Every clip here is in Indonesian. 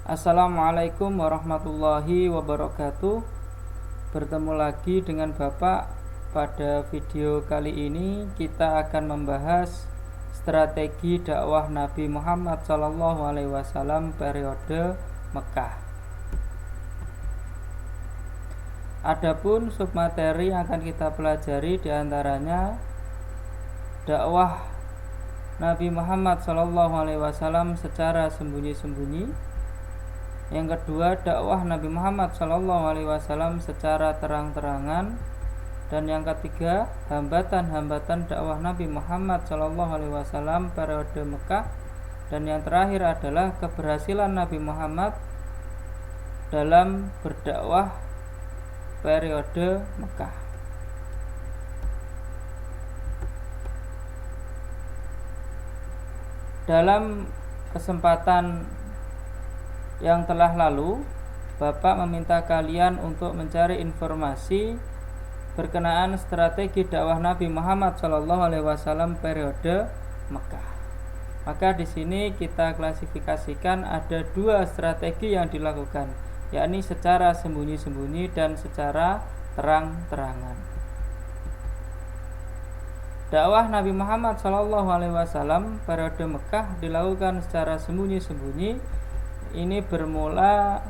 Assalamualaikum warahmatullahi wabarakatuh. Bertemu lagi dengan Bapak. Pada video kali ini kita akan membahas strategi dakwah Nabi Muhammad SAW periode Mekah. Adapun submateri yang akan kita pelajari diantaranya dakwah Nabi Muhammad SAW secara sembunyi-sembunyi. Yang kedua, dakwah Nabi Muhammad SAW secara terang-terangan. Dan yang ketiga, hambatan-hambatan dakwah Nabi Muhammad SAW periode Mekah. Dan yang terakhir adalah keberhasilan Nabi Muhammad dalam berdakwah periode Mekah. Dalam kesempatan yang telah lalu, Bapak meminta kalian untuk mencari informasi berkenaan strategi dakwah Nabi Muhammad SAW periode Mekah. Maka di sini kita klasifikasikan ada dua strategi yang dilakukan, yakni secara sembunyi-sembunyi dan secara terang-terangan. Dakwah Nabi Muhammad SAW periode Mekah dilakukan secara sembunyi-sembunyi. Ini bermula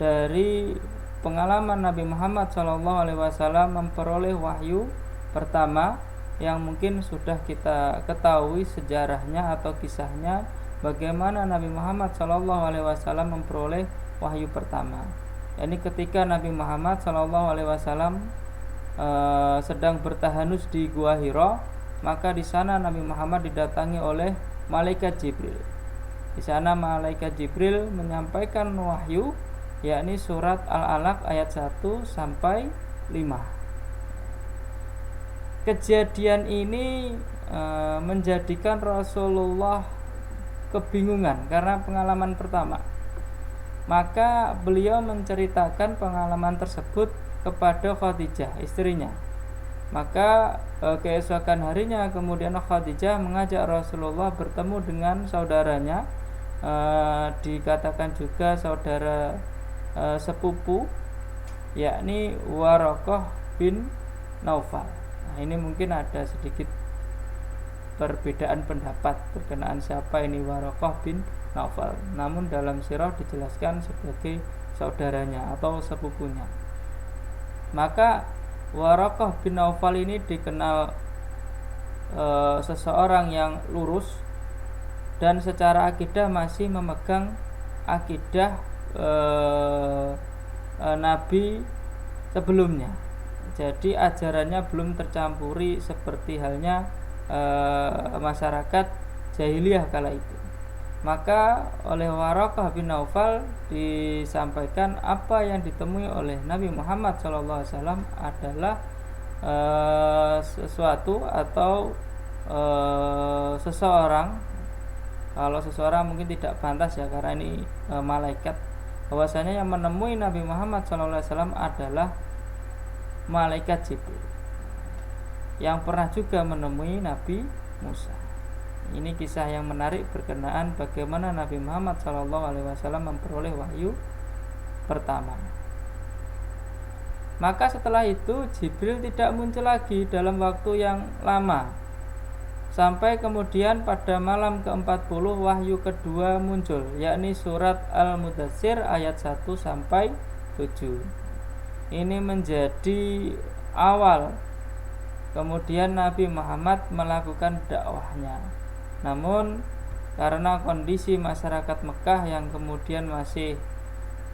dari pengalaman Nabi Muhammad SAW memperoleh wahyu pertama, yang mungkin sudah kita ketahui sejarahnya atau kisahnya, bagaimana Nabi Muhammad SAW memperoleh wahyu pertama. Ini ketika Nabi Muhammad SAW sedang bertahanus di Gua Hira, maka di sana Nabi Muhammad didatangi oleh malaikat Jibril. Di sana malaikat Jibril menyampaikan wahyu, yakni surat Al-Alaq ayat 1 sampai 5. Kejadian ini menjadikan Rasulullah kebingungan karena pengalaman pertama. Maka beliau menceritakan pengalaman tersebut kepada Khadijah, istrinya. Maka keesokan harinya kemudian Khadijah mengajak Rasulullah bertemu dengan saudaranya, dikatakan juga saudara sepupu, yakni Waraqah bin Naufal. Nah, ini mungkin ada sedikit perbedaan pendapat berkenaan siapa ini Waraqah bin Naufal. Namun dalam sirah dijelaskan sebagai saudaranya atau sepupunya. Maka Waraqah bin Naufal ini dikenal seseorang yang lurus dan secara akidah masih memegang akidah Nabi sebelumnya. Jadi ajarannya belum tercampuri seperti halnya masyarakat jahiliyah kala itu. Maka oleh Waraqah bin Naufal disampaikan apa yang ditemui oleh Nabi Muhammad SAW adalah sesuatu atau seseorang. Kalau seseorang mungkin tidak pantas ya, karena ini malaikat. Bahwasanya yang menemui Nabi Muhammad SAW adalah malaikat Jibril, yang pernah juga menemui Nabi Musa. Ini kisah yang menarik berkenaan bagaimana Nabi Muhammad SAW memperoleh wahyu pertama. Maka setelah itu Jibril tidak muncul lagi dalam waktu yang lama, sampai kemudian pada malam ke-40 wahyu kedua muncul, yakni surat Al-Mudaththir ayat 1 sampai 7. Ini menjadi awal kemudian Nabi Muhammad melakukan dakwahnya. Namun karena kondisi masyarakat Mekah yang kemudian masih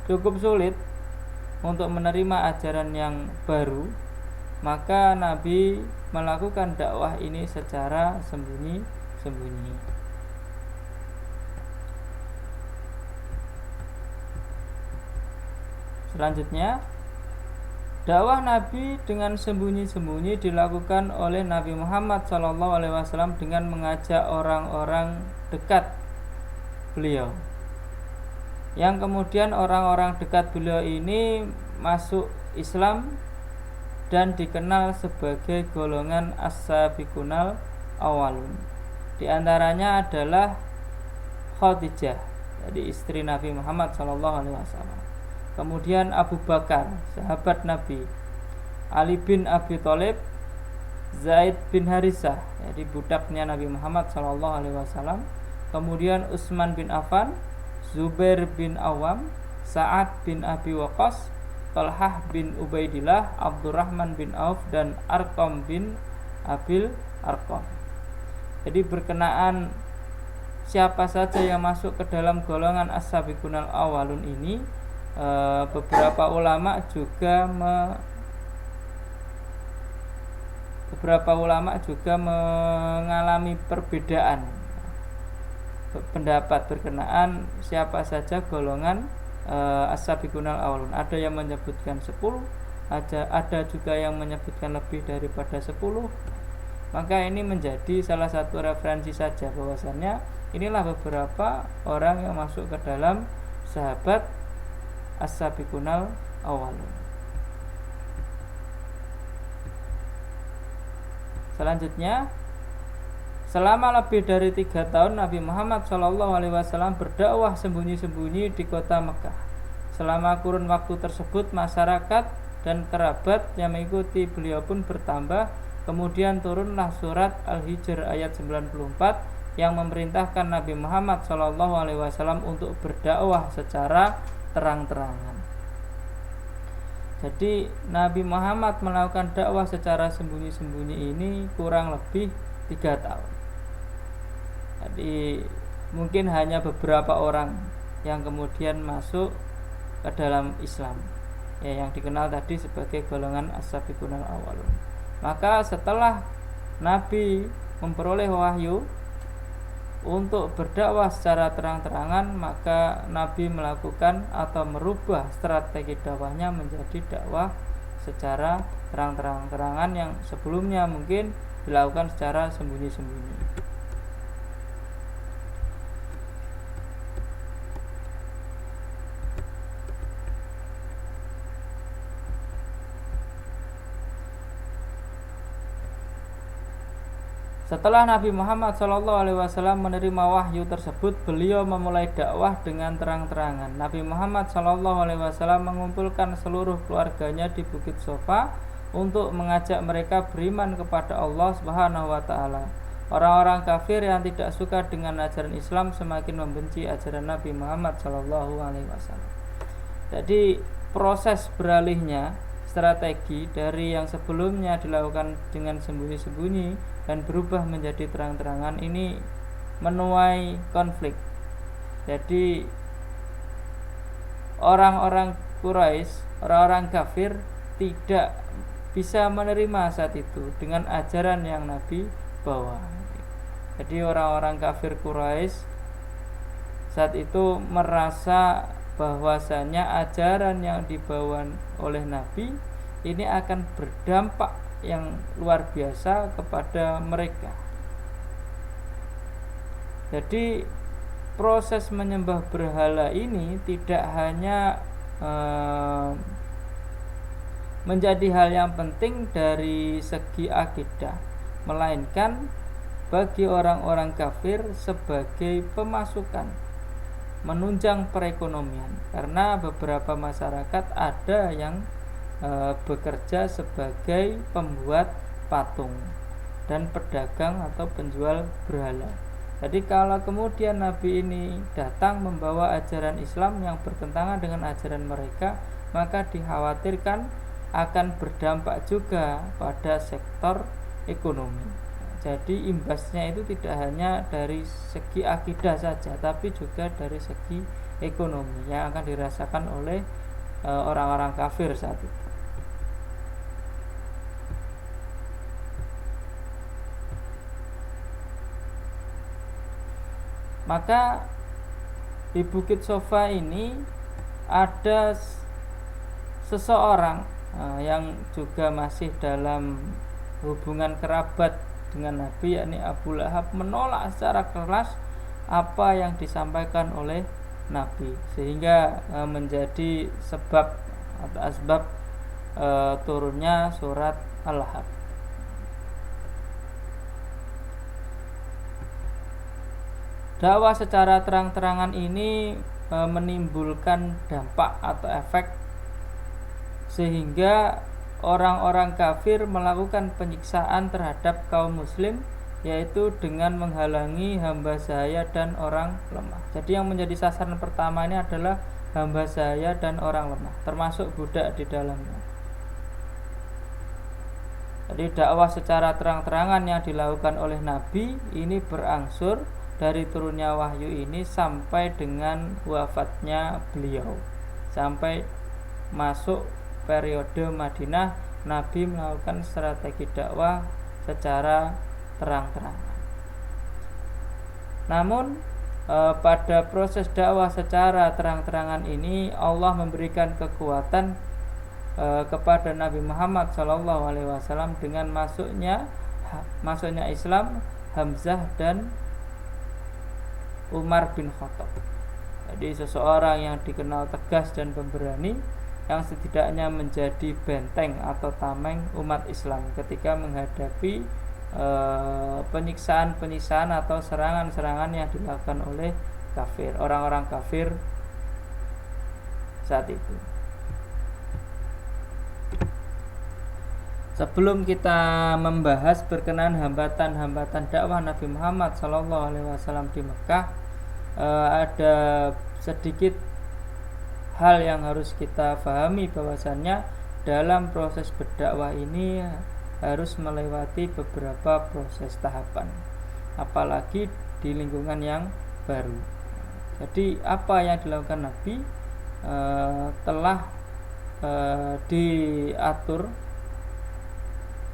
cukup sulit untuk menerima ajaran yang baru, maka Nabi melakukan dakwah ini secara sembunyi-sembunyi. Selanjutnya, dakwah Nabi dengan sembunyi-sembunyi dilakukan oleh Nabi Muhammad SAW dengan mengajak orang-orang dekat beliau, yang kemudian orang-orang dekat beliau ini masuk Islam dan dikenal sebagai golongan as-sabiqunal awalun. Di antaranya adalah Khadijah, jadi istri Nabi Muhammad SAW. Kemudian Abu Bakar, sahabat Nabi, Ali bin Abi Thalib, Zaid bin Harisah, jadi budaknya Nabi Muhammad SAW. Kemudian Utsman bin Affan, Zubair bin Awam, Sa'ad bin Abi Waqqas, Talhah bin Ubaidillah, Abdurrahman bin Auf, dan Arqam bin Abil Arqam. Jadi berkenaan siapa saja yang masuk ke dalam golongan as-sabiqunal awalun ini, beberapa ulama juga mengalami perbedaan pendapat berkenaan siapa saja golongan as-sabiqunal awalun. Ada yang menyebutkan 10, ada juga yang menyebutkan lebih daripada 10. Maka ini menjadi salah satu referensi saja bahwasannya inilah beberapa orang yang masuk ke dalam sahabat as-sabiqunal awalun. Selanjutnya, selama lebih dari 3 tahun Nabi Muhammad SAW berdakwah sembunyi-sembunyi di kota Mekah. Selama kurun waktu tersebut, masyarakat dan kerabat yang mengikuti beliau pun bertambah. Kemudian turunlah surat Al-Hijr ayat 94 yang memerintahkan Nabi Muhammad SAW untuk berdakwah secara terang-terangan. Jadi Nabi Muhammad melakukan dakwah secara sembunyi-sembunyi ini kurang lebih 3 tahun. Jadi mungkin hanya beberapa orang yang kemudian masuk ke dalam Islam, yang dikenal tadi sebagai golongan as-sabiqunal awalun. Maka setelah Nabi memperoleh wahyu untuk berdakwah secara terang-terangan, maka Nabi melakukan atau merubah strategi dakwahnya menjadi dakwah secara terang-terangan yang sebelumnya mungkin dilakukan secara sembunyi-sembunyi. Setelah Nabi Muhammad SAW menerima wahyu tersebut, beliau memulai dakwah dengan terang-terangan. Nabi Muhammad SAW mengumpulkan seluruh keluarganya di Bukit Sofa untuk mengajak mereka beriman kepada Allah Subhanahu wa Ta'ala. Orang-orang kafir yang tidak suka dengan ajaran Islam semakin membenci ajaran Nabi Muhammad SAW. Jadi proses beralihnya strategi dari yang sebelumnya dilakukan dengan sembunyi-sembunyi dan berubah menjadi terang-terangan ini menuai konflik. Jadi orang-orang Quraisy, orang-orang kafir tidak bisa menerima saat itu dengan ajaran yang Nabi bawa. Jadi orang-orang kafir Quraisy saat itu merasa bahwasanya ajaran yang dibawa oleh Nabi ini akan berdampak yang luar biasa kepada mereka. Jadi proses menyembah berhala ini tidak hanya menjadi hal yang penting dari segi akidah, melainkan bagi orang-orang kafir sebagai pemasukan, menunjang perekonomian, karena beberapa masyarakat ada yang bekerja sebagai pembuat patung dan pedagang atau penjual berhala. Jadi kalau kemudian Nabi ini datang membawa ajaran Islam yang bertentangan dengan ajaran mereka, maka dikhawatirkan akan berdampak juga pada sektor ekonomi. Jadi imbasnya itu tidak hanya dari segi akidah saja, tapi juga dari segi ekonomi yang akan dirasakan oleh orang-orang kafir saat itu. Maka di Bukit Sofa ini ada seseorang yang juga masih dalam hubungan kerabat dengan Nabi, yakni Abu Lahab, menolak secara keras apa yang disampaikan oleh Nabi, sehingga menjadi sebab atau asbab turunnya surat Al-Lahab. dakwah secara terang-terangan ini menimbulkan dampak atau efek sehingga orang-orang kafir melakukan penyiksaan terhadap kaum muslim, yaitu dengan menghalangi hamba sahaya dan orang lemah. Jadi yang menjadi sasaran pertama ini adalah hamba sahaya dan orang lemah, termasuk budak di dalamnya. Jadi dakwah secara terang-terangan yang dilakukan oleh Nabi ini berangsur dari turunnya wahyu ini sampai dengan wafatnya beliau, sampai masuk periode Madinah. Nabi melakukan strategi dakwah secara terang-terangan. Namun pada proses dakwah secara terang-terangan ini Allah memberikan kekuatan kepada Nabi Muhammad SAW dengan masuknya Islam Hamzah dan Umar bin Khattab. Jadi seseorang yang dikenal tegas dan pemberani, yang setidaknya menjadi benteng atau tameng umat Islam ketika menghadapi penyiksaan atau serangan-serangan yang dilakukan oleh kafir, orang-orang kafir saat itu. Sebelum kita membahas berkenaan hambatan-hambatan dakwah Nabi Muhammad SAW di Mekah, ada sedikit hal yang harus kita pahami, bahwasannya dalam proses berdakwah ini harus melewati beberapa proses tahapan, apalagi di lingkungan yang baru. Jadi apa yang dilakukan Nabi telah diatur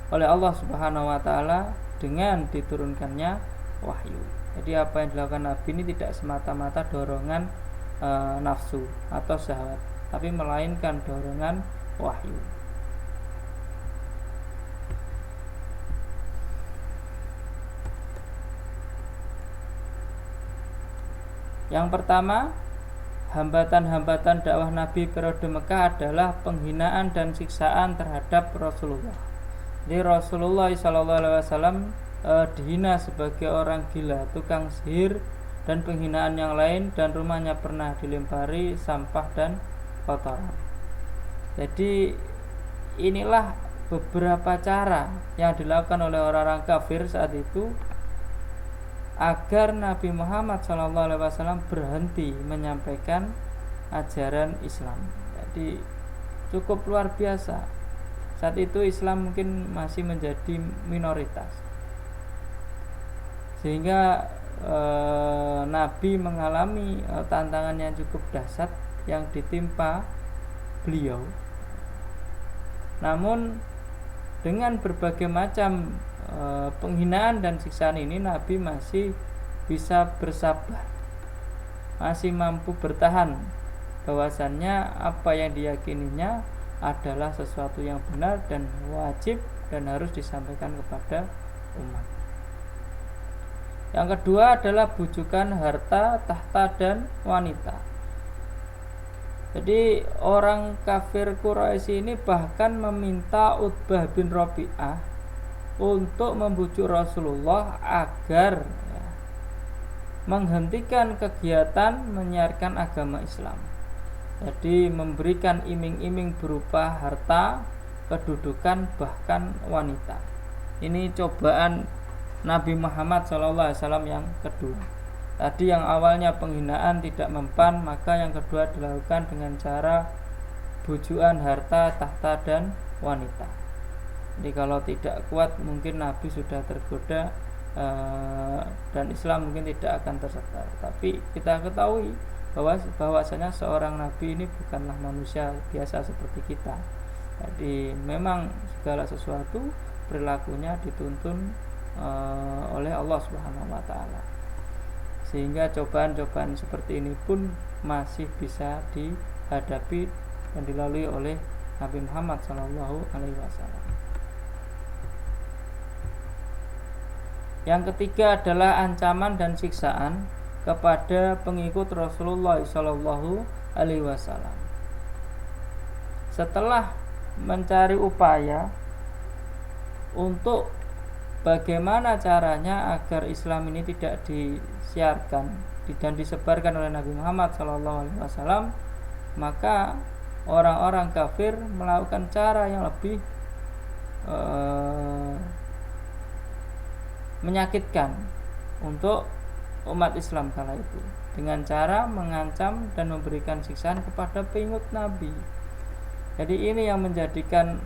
oleh Allah Subhanahu wa taala dengan diturunkannya wahyu. Jadi apa yang dilakukan Nabi ini tidak semata-mata dorongan nafsu atau syahwat, tapi melainkan dorongan wahyu. Yang pertama, hambatan-hambatan dakwah Nabi periode Mekah adalah penghinaan dan siksaan terhadap Rasulullah. Jadi Rasulullah SAW dihina sebagai orang gila, tukang sihir, dan penghinaan yang lain, dan rumahnya pernah dilempari sampah dan kotoran. Jadi inilah beberapa cara yang dilakukan oleh orang-orang kafir saat itu agar Nabi Muhammad SAW berhenti menyampaikan ajaran Islam. Jadi cukup luar biasa. Saat itu Islam mungkin masih menjadi minoritas, sehingga Nabi mengalami tantangan yang cukup dahsyat yang ditimpa beliau. Namun dengan berbagai macam penghinaan dan siksaan ini, Nabi masih bisa bersabar, masih mampu bertahan, bahwasannya apa yang diyakininya adalah sesuatu yang benar dan wajib dan harus disampaikan kepada umat. Yang kedua adalah bujukan harta, tahta, dan wanita. Jadi orang kafir Quraisy ini bahkan meminta Utbah bin Rabi'ah untuk membujuk Rasulullah agar menghentikan kegiatan menyiarkan agama Islam. Jadi memberikan iming-iming berupa harta, kedudukan, bahkan wanita. Ini cobaan Nabi Muhammad SAW yang kedua. Tadi yang awalnya penghinaan tidak mempan, maka yang kedua dilakukan dengan cara bujukan harta, tahta, dan wanita. Jadi kalau tidak kuat mungkin Nabi sudah tergoda dan Islam mungkin tidak akan tersebar. Tapi kita ketahui bahwasanya seorang nabi ini bukanlah manusia biasa seperti kita. Jadi memang segala sesuatu perilakunya dituntun oleh Allah Subhanahu wa taala. Sehingga cobaan-cobaan seperti ini pun masih bisa dihadapi dan dilalui oleh Nabi Muhammad SAW. Yang ketiga adalah ancaman dan siksaan kepada pengikut Rasulullah SAW. Setelah mencari upaya untuk bagaimana caranya agar Islam ini tidak disiarkan dan disebarkan oleh Nabi Muhammad SAW, maka orang-orang kafir melakukan cara yang lebih menyakitkan untuk umat Islam kala itu, dengan cara mengancam dan memberikan siksaan kepada pengikut Nabi. Jadi ini yang menjadikan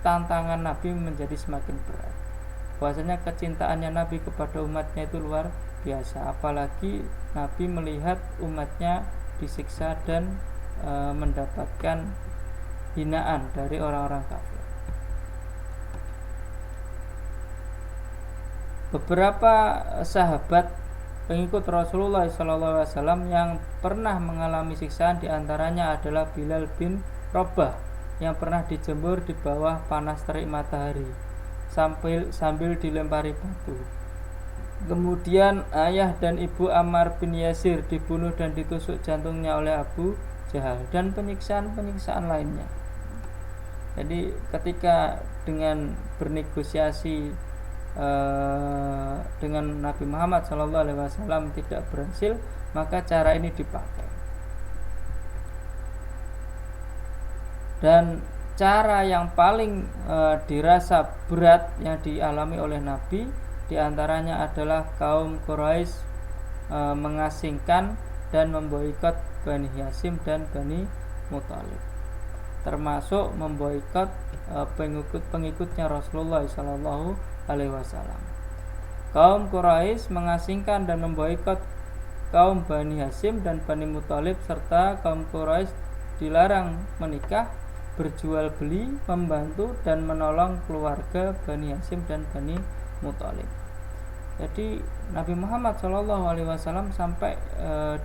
tantangan Nabi menjadi semakin berat. Bahwasanya kecintaannya Nabi kepada umatnya itu luar biasa, apalagi Nabi melihat umatnya disiksa dan mendapatkan hinaan dari orang-orang kafir. Beberapa sahabat pengikut Rasulullah SAW yang pernah mengalami siksaan diantaranya adalah Bilal bin Rabah yang pernah dijemur di bawah panas terik matahari sambil dilempari batu. Kemudian ayah dan ibu Ammar bin Yasir dibunuh dan ditusuk jantungnya oleh Abu Jahal, dan penyiksaan-penyiksaan lainnya. Jadi ketika dengan bernegosiasi dengan Nabi Muhammad SAW tidak berhasil, maka cara ini dipakai. Dan cara yang paling dirasa berat yang dialami oleh Nabi diantaranya adalah kaum Quraisy mengasingkan dan memboikot Bani Hashim dan Bani Muthalib, termasuk memboikot pengikut-pengikutnya Rasulullah SAW. Kaum Quraisy mengasingkan dan memboikot kaum Bani Hashim dan Bani Muthalib, serta kaum Quraisy dilarang menikah, berjual beli, membantu dan menolong keluarga Bani Hashim dan Bani Muthalib. Jadi Nabi Muhammad SAW sampai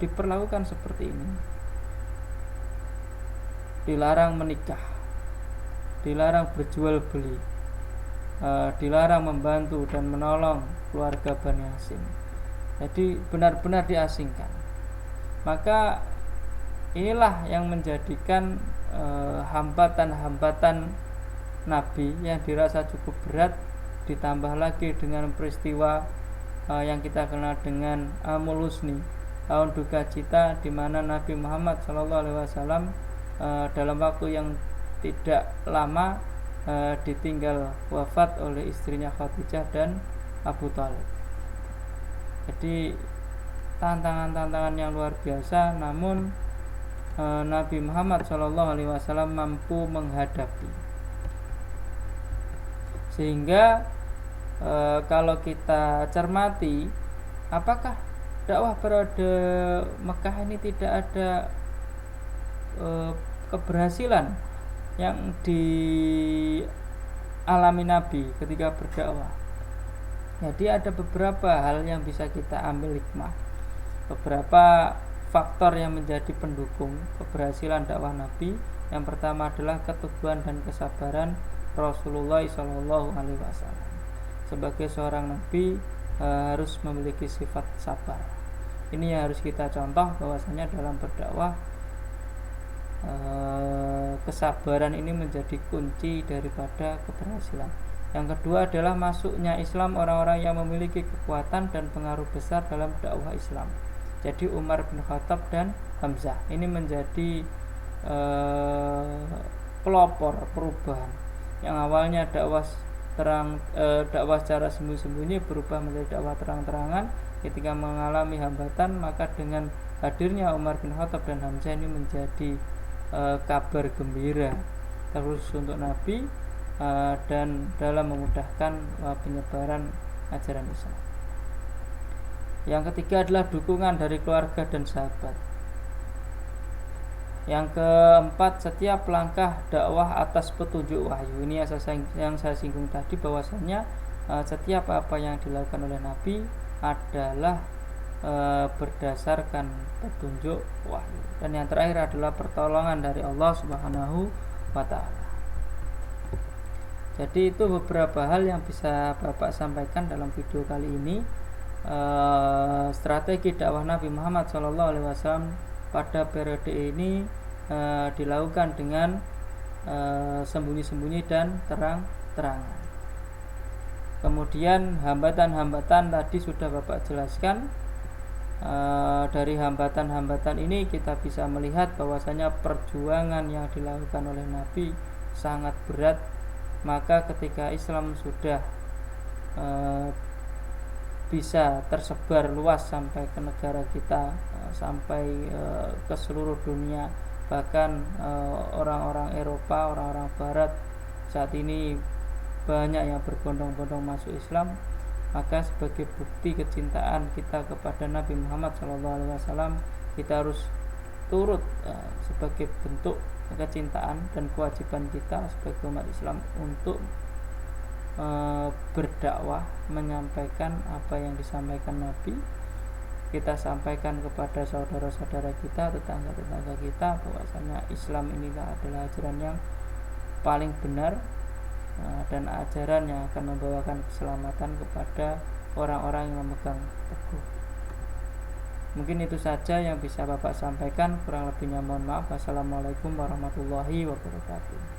diperlakukan seperti ini. Dilarang menikah, dilarang berjual beli, dilarang membantu dan menolong keluarga Bani Hashim. Jadi benar-benar diasingkan. Maka inilah yang menjadikan hambatan-hambatan Nabi yang dirasa cukup berat, ditambah lagi dengan peristiwa yang kita kenal dengan Amul Husni, tahun duka cita, di mana Nabi Muhammad SAW dalam waktu yang tidak lama ditinggal wafat oleh istrinya Khadijah dan Abu Thalib. Jadi tantangan-tantangan yang luar biasa, namun Nabi Muhammad SAW mampu menghadapi. Sehingga kalau kita cermati, apakah dakwah periode Mekah ini tidak ada keberhasilan yang dialami Nabi ketika berdakwah? Jadi ada beberapa hal yang bisa kita ambil hikmah, beberapa faktor yang menjadi pendukung keberhasilan dakwah Nabi. Yang pertama adalah keteguhan dan kesabaran Rasulullah SAW. Sebagai seorang Nabi harus memiliki sifat sabar. Ini yang harus kita contoh, bahwasanya dalam berdakwah kesabaran ini menjadi kunci daripada keberhasilan. Yang kedua adalah masuknya Islam orang-orang yang memiliki kekuatan dan pengaruh besar dalam dakwah Islam. Jadi Umar bin Khattab dan Hamzah ini menjadi pelopor perubahan. Yang awalnya dakwah secara sembunyi-sembunyi berubah menjadi dakwah terang-terangan. Ketika mengalami hambatan, maka dengan hadirnya Umar bin Khattab dan Hamzah ini menjadi kabar gembira terus untuk Nabi dan dalam memudahkan penyebaran ajaran Islam. Yang ketiga adalah dukungan dari keluarga dan sahabat. Yang keempat, setiap langkah dakwah atas petunjuk wahyu. Ini yang saya singgung tadi, bahwasannya setiap apa yang dilakukan oleh Nabi adalah berdasarkan petunjuk wahyu. Dan yang terakhir adalah pertolongan dari Allah Subhanahu wa ta'ala. Jadi itu beberapa hal yang bisa Bapak sampaikan dalam video kali ini. Strategi dakwah Nabi Muhammad SAW pada periode ini dilakukan dengan sembunyi-sembunyi dan terang-terangan. Kemudian hambatan-hambatan tadi sudah Bapak jelaskan. Dari hambatan-hambatan ini kita bisa melihat bahwasanya perjuangan yang dilakukan oleh Nabi sangat berat. Maka ketika Islam sudah bisa tersebar luas sampai ke negara kita, sampai ke seluruh dunia, bahkan orang-orang Eropa, orang-orang Barat saat ini banyak yang berbondong-bondong masuk Islam, maka sebagai bukti kecintaan kita kepada Nabi Muhammad SAW, kita harus turut sebagai bentuk kecintaan dan kewajiban kita sebagai umat Islam untuk berdakwah, menyampaikan apa yang disampaikan Nabi. Kita sampaikan kepada saudara-saudara kita, tetangga-tetangga kita, bahwasanya Islam inilah adalah ajaran yang paling benar, dan ajaran yang akan membawakan keselamatan kepada orang-orang yang memegang teguh. Mungkin itu saja yang bisa Bapak sampaikan, kurang lebihnya mohon maaf. Wassalamualaikum warahmatullahi wabarakatuh.